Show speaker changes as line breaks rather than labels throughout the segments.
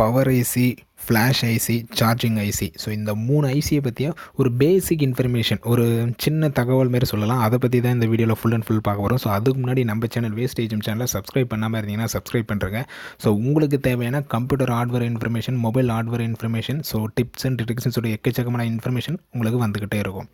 Power IC, flash IC, charging IC. So இந்த 3 ஐசியை பற்றியும் ஒரு பேசிக் இன்ஃபர்மேஷன், ஒரு சின்ன தகவல் மாரி சொல்லலாம். அதை பற்றி தான் இந்த வீடியோவில் ஃபுல் அண்ட் ஃபுல் பார்க்க போகிறோம். ஸோ அதுக்கு முன்னாடி நம்ம சேனல் வேஸ்டேஜ் சேனலை சப்ஸ்கிரைப் பண்ணாமல் இருந்தீங்கன்னா சப்ஸ்கிரைப் பண்ணுறேங்க. ஸோ உங்களுக்கு தேவையான computer hardware information, mobile hardware information, so tips and ட்ரிக்ஸ்னு எக்கச்சக்கமான இன்ஃபர்மேஷன் உங்களுக்கு வந்துக்கிட்டே இருக்கும்.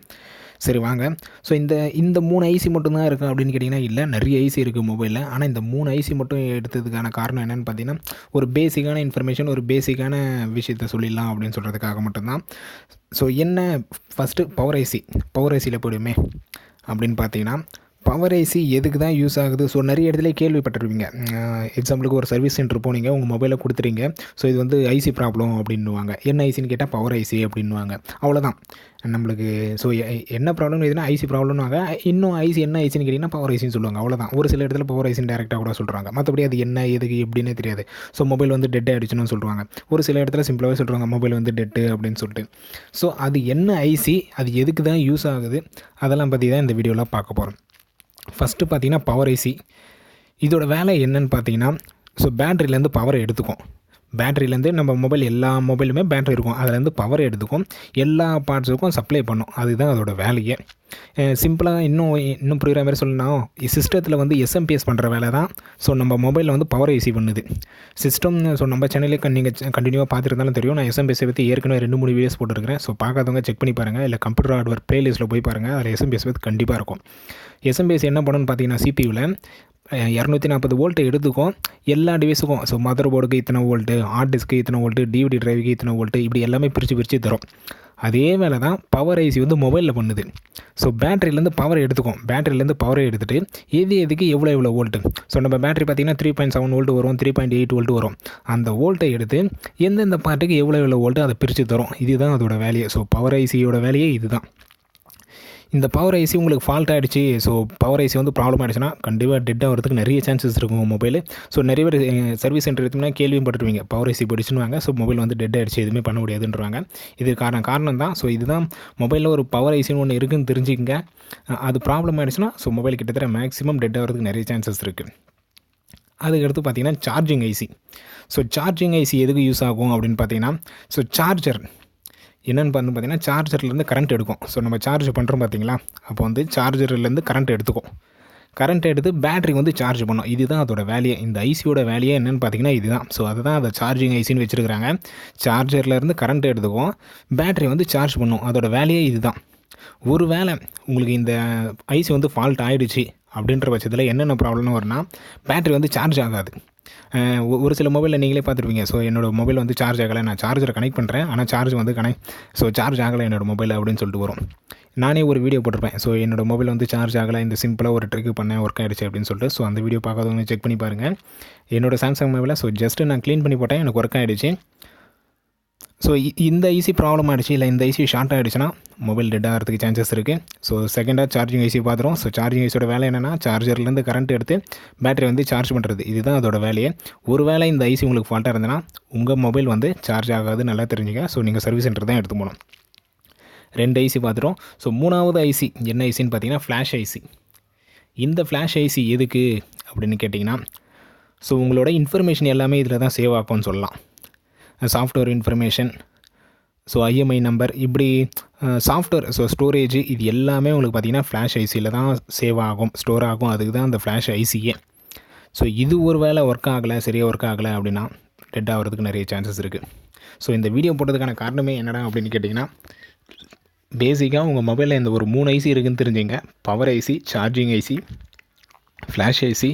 சரி வாங்க. ஸோ இந்த 3 ஐசி மட்டும்தான் இருக்குது அப்படின்னு கேட்டிங்கன்னா இல்லை, நிறைய ஐசி இருக்குது மொபைலில். ஆனால் இந்த 3 ஐசி மட்டும் எடுத்ததுக்கான காரணம் என்னென்னு பார்த்தீங்கன்னா, ஒரு பேசிக்கான இன்ஃபர்மேஷன், ஒரு பேசிக்கான விஷயத்த சொல்லிடலாம் அப்படின்னு சொல்கிறதுக்காக மட்டும்தான். ஸோ என்ன ஃபஸ்ட்டு பவர் ஐசியில் போயிடுமே அப்படின்னு பார்த்தீங்கன்னா, பவர் ஐசி எதுக்கு தான் யூஸ் ஆகுது? ஸோ நிறைய இடத்துல கேள்விப்பட்டிருப்பீங்க. எக்ஸாம்பிளுக்கு ஒரு சர்வீஸ் சென்டர் போனீங்க, உங்கள் மொபைலை கொடுத்துறீங்க. ஸோ இது வந்து ஐசி ப்ராப்ளம் அப்படின்னுவாங்க. என்ன ஐசின்னு கேட்டால் பவர் ஐசி அப்படின்வாங்க. அவ்வளோதான் நம்மளுக்கு. ஸோ என்ன ப்ராப்ளம் எதுனா ஐசி ப்ராப்ளம்னுவாங்க. இன்னும் ஐசி என்ன ஐசின்னு கேட்டிங்கன்னா பவர் ஐசின்னு சொல்லுவாங்க. அவ்வளோதான். ஒரு சில இடத்துல பவர் ஐசின்னு டேரெக்டாக கூட சொல்கிறாங்க. மற்றபடி அது என்ன எதுக்கு எப்படின்னே தெரியாது. ஸோ மொபைல் வந்து டெட் ஆகிடுச்சுன்னு சொல்லுவாங்க. ஒரு சில இடத்துல சிம்பிளாகவே சொல்கிறாங்க மொபைல் வந்து டெட்டு அப்படின்னு சொல்லிட்டு. ஸோ அது என்ன ஐசி, அது எதுக்கு தான் யூஸ் ஆகுது, அதெல்லாம் பற்றி தான் இந்த வீடியோவில் பார்க்க போகிறோம். ஃபஸ்ட்டு பார்த்தீங்கன்னா பவர் ஐசி. இதோட வேலை என்னன்னு பார்த்தீங்கன்னா, ஸோ பேட்ரிலேருந்து பவரை எடுத்துக்கும். பேட்ரிலேருந்து நம்ம மொபைல், எல்லா மொபைலுமே பேட்ரி இருக்கும், அதிலேருந்து பவர் எடுத்துக்கும், எல்லா பார்ட்ஸுக்கும் சப்ளை பண்ணும். அதுதான் அதோட வேலையே. சிம்பிளாக இன்னும் புரிகிற மாதிரி சொல்லணும்னா, சிஸ்டத்தில் வந்து எஸ்எம்பிஎஸ் பண்ணுற வேலை தான். ஸோ நம்ம மொபைலில் வந்து பவர் ஐசி பண்ணுது சிஸ்டம். ஸோ நம்ம சேனலே நீங்கள் கண்டினியூவாக பார்த்துருந்தாலும் தெரியும், நான் எஸ்எம்பிஎஸை பற்றி ஏற்கனவே 2-3 வீடியோஸ் போட்டுருக்கிறேன். ஸோ பார்க்காதவங்க செக் பண்ணி பாருங்கள், இல்லை கம்ப்யூட்டர் ஹார்ட்வேர் ப்ளேலிஸ்ட்டில் போய் பாருங்கள். அதில் எஸ்எம்பிஎஸ் பற்றி கண்டிப்பாக இருக்கும். எஸ்எம்பிஎஸ் என்ன பண்ணணும்னு பார்த்தீங்கன்னா, சிபியூவில் 240 வோல்ட்டு எடுத்துக்கும் எல்லா டிவைஸுக்கும். ஸோ மதர் போர்டுக்கு இத்தனை வோல்ட்டு, ஹார்ட் டிஸ்க்கு இத்தனை வோல்ட்டு, டிவிடி டிரைவுக்கு இத்தனை வோல்ட்டு, இப்படி எல்லாமே பிரித்து தரும். அதே வேலை தான் பவர் ஐசி வந்து மொபைலில் பண்ணுது. ஸோ பேட்டரியிலேருந்து பவர் எடுத்துக்கும். பேட்டரியிலேருந்து பவரை எடுத்துகிட்டு எதுக்கு எவ்வளோ வோல்ட்டு. ஸோ நம்ம பேட்டரி பார்த்திங்கன்னா 3.7 வோல்ட் வரும், 3.8 வோல்ட் வரும். அந்த வோல்ட்டை எடுத்து எந்தெந்த பார்ட்டுக்கு எவ்வளோ வோல்ட்டு அதை பிரித்து தரும். இதுதான் அதோட வேலையை. ஸோ பவர் ஐசியோட வேலையே இதுதான். இந்த பவர் ஐசி உங்களுக்கு ஃபால்ட் ஆகிடுச்சு, ஸோ பவர் ஐசி வந்து ப்ராப்ளம் ஆகிடுச்சுன்னா கண்டிப்பாக டெட் ஆகிறதுக்கு நிறைய சான்சஸ் இருக்கும் உங்கள் மொபைல். ஸோ நிறைய பேர் சர்வீஸ் சென்டர் எடுத்தோம்னா கேள்விப்பட்டுருவீங்க, பவர் ஐசி போயிடுச்சுன்னு. ஸோ மொபைல் வந்து டெட் ஆகிடுச்சு, எதுவுமே பண்ண முடியாதுன்றாங்க. இது காரணம் தான். ஸோ இதுதான் மொபைலில் ஒரு பவர் ஐசின்னு ஒன்று இருக்குதுன்னு தெரிஞ்சுக்கங்க. அது ப்ராப்ளம் ஆகிடுச்சுன்னா ஸோ மொபைல் கிட்டத்தட்ட மேக்ஸிமம் டெட் ஆகிறதுக்கு நிறைய சான்சஸ் இருக்குது. அதுக்கடுத்து பார்த்திங்கன்னா charging IC. So charging IC எதுக்கு யூஸ் ஆகும் அப்படின்னு பார்த்தீங்கன்னா, ஸோ சார்ஜர் என்னென்னு பார்த்தீங்கன்னா, சார்ஜர்லேருந்து கரண்ட் எடுக்கும். ஸோ நம்ம சார்ஜ் பண்ணுறோம் பார்த்தீங்களா, அப்போ வந்து சார்ஜர்லேருந்து கரண்ட் எடுத்துக்கும். கரண்ட் எடுத்து பேட்ரி வந்து சார்ஜ் பண்ணும். இதுதான் அதோட வேலையே. இந்த ஐசியோட வேலையே என்னென்னு பார்த்தீங்கன்னா இதுதான். ஸோ அதுதான் அதை சார்ஜிங் ஐசின்னு வச்சுருக்கிறாங்க. சார்ஜர்லேருந்து கரண்ட் எடுத்துக்கும், பேட்ரி வந்து சார்ஜ் பண்ணும். அதோட வேலையே இதுதான். ஒரு வேளை உங்களுக்கு இந்த ஐசி வந்து ஃபால்ட் ஆகிடுச்சு அப்படின்ற பட்சத்தில் என்னென்ன ப்ராப்ளம்னு வரும்னா, பேட்ரி வந்து சார்ஜ் ஆகாது. ஒரு சில மொபைலில் நீங்களே பார்த்துருப்பீங்க. ஸோ என்னோடய மொபைல் வந்து சார்ஜ் ஆகலை, நான் சார்ஜரை கனெக்ட் பண்ணுறேன், ஆனால் சார்ஜ் வந்து சார்ஜ் ஆகலை என்னோடய மொபைல் அப்படின்னு சொல்லிட்டு வரும். நானே ஒரு வீடியோ போட்டிருப்பேன். ஸோ என்னோடய மொபைல் வந்து சார்ஜ் ஆகலை, இந்த சிம்பிளாக ஒரு ட்ரிக்கு பண்ணேன், ஒர்க் ஆகிடுச்சு அப்படின்னு சொல்லிட்டு. ஸோ அந்த வீடியோ பார்க்காதவங்க செக் பண்ணி பாருங்கள். என்னோடய சாம்சங் மொபைலில் ஸோ ஜஸ்ட்டு நான் க்ளீன் பண்ணி போட்டேன், எனக்கு ஒர்க் ஆகிடுச்சு. ஸோ இந்த ஐசி ப்ராப்ளம் ஆகிடுச்சு, இல்லை இந்த ஐசி ஷார்ட் ஆகிடுச்சுன்னா மொபைல் டெட் ஆகிறதுக்கு சான்சஸ் இருக்குது. ஸோ செகண்டாக சார்ஜிங் ஐசி பார்த்துரும். ஸோ சார்ஜிங் ஐசியோட வேலை என்னென்னா, சார்ஜர்லேருந்து கரண்ட் எடுத்து பேட்டரி வந்து சார்ஜ் பண்ணுறது. இதுதான் அதோட வேலையே. ஒரு வேளை இந்த ஐசி உங்களுக்கு ஃபால்ட்டாக இருந்ததுன்னா உங்கள் மொபைல் வந்து சார்ஜ் ஆகாது, நல்லா தெரிஞ்சுங்க. ஸோ நீங்கள் சர்வீஸ் சென்டர் தான் எடுத்து போகணும். 2 ஐசி பார்த்துரும். ஸோ 3வது ஐசி என்ன ஐசின்னு பார்த்தீங்கன்னா ஃப்ளாஷ் ஐசி. இந்த ஃப்ளாஷ் ஐசி எதுக்கு அப்படின்னு கேட்டிங்கன்னா, ஸோ உங்களோட இன்ஃபர்மேஷன் எல்லாமே இதில் தான் சேவ் ஆகும்னு சொல்லலாம். Software information, so IMI number, இப்படி சாஃப்ட்வேர், ஸோ ஸ்டோரேஜ், இது எல்லாமே உங்களுக்கு பார்த்திங்கன்னா ஃப்ளாஷ் ஐசியில் தான் சேவ் ஆகும், ஸ்டோர் ஆகும். அதுக்கு தான் அந்த ஃப்ளாஷ் ஐசியே. ஸோ இது ஒரு வேளை ஒர்க் ஆகலை, சரியாக ஒர்க் ஆகலை அப்படின்னா டெட் ஆகிறதுக்கு நிறைய சான்சஸ் இருக்குது. ஸோ இந்த வீடியோ போட்டதுக்கான காரணமே என்னடா அப்படின்னு கேட்டிங்கன்னா, பேசிக்காக உங்கள் மொபைலில் இந்த ஒரு 3 ஐசி இருக்குதுன்னு தெரிஞ்சுங்க. Power IC, charging IC, flash IC.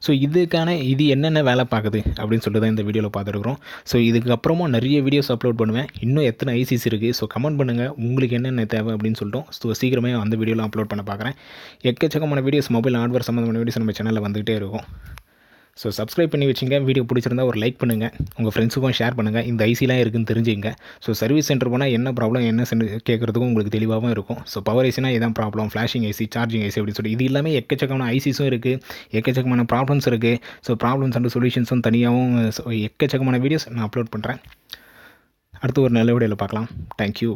So இது என்னென்ன வேலை பார்க்குது அப்படின்னு சொல்லிட்டு தான் இந்த வீடியோவில் பார்த்துருக்குறோம். ஸோ இதுக்கப்புறமும் நிறைய வீடியோஸ் அப்லோட் பண்ணுவேன். இன்னும் எத்தனை ஐசிஸ் இருக்குது, ஸோ கமெண்ட் பண்ணுங்கள் உங்களுக்கு என்னென்ன தேவை அப்படின்னு சொல்லிட்டோம். ஸோ சீக்கிரமே அந்த வீடியோவில் அப்லோட் பண்ண பார்க்குறேன். எக்கச்சக்கமான வீடியோஸ், மொபைல் ஹார்ட்வேர் சம்மந்தமான வீடியோஸ் நம்ம சேனலில் வந்துகிட்டே இருக்கும். ஸோ சப்ஸ்கிரைப் பண்ணி வச்சுங்க. வீடியோ பிடிச்சிருந்தா ஒரு லைக் பண்ணுங்கள், உங்கள் ஃப்ரெண்ட்ஸுக்கும் ஷேர் பண்ணுங்கள். இந்த ஐசிலாம் இருக்குதுன்னு தெரிஞ்சுங்க. ஸோ சர்வீஸ் சென்டர் போனால் என்ன ப்ராப்ளம் என்ன கேட்குறதுக்கும் உங்களுக்கு தெளிவாகவும் இருக்கும். ஸோ பவர் ஐசினா இதான் problem, flashing IC, charging IC அப்படின்னு சொல்லி இது எல்லாமே எக்கச்சக்கமான ஐசிஸும் இருக்குது, எக்கச்சக்கமான ப்ராப்ளம்ஸ் இருக்குது. ஸோ ப்ராப்ளம்ஸ் அண்ட் சொல்யூஷன்ஸும் தனியாகவும் எக்கச்சக்கமான வீடியோஸ் நான் அப்லோட் பண்ணுறேன். அடுத்து ஒரு நல்ல வீடியோவில் பார்க்கலாம். தேங்க்யூ.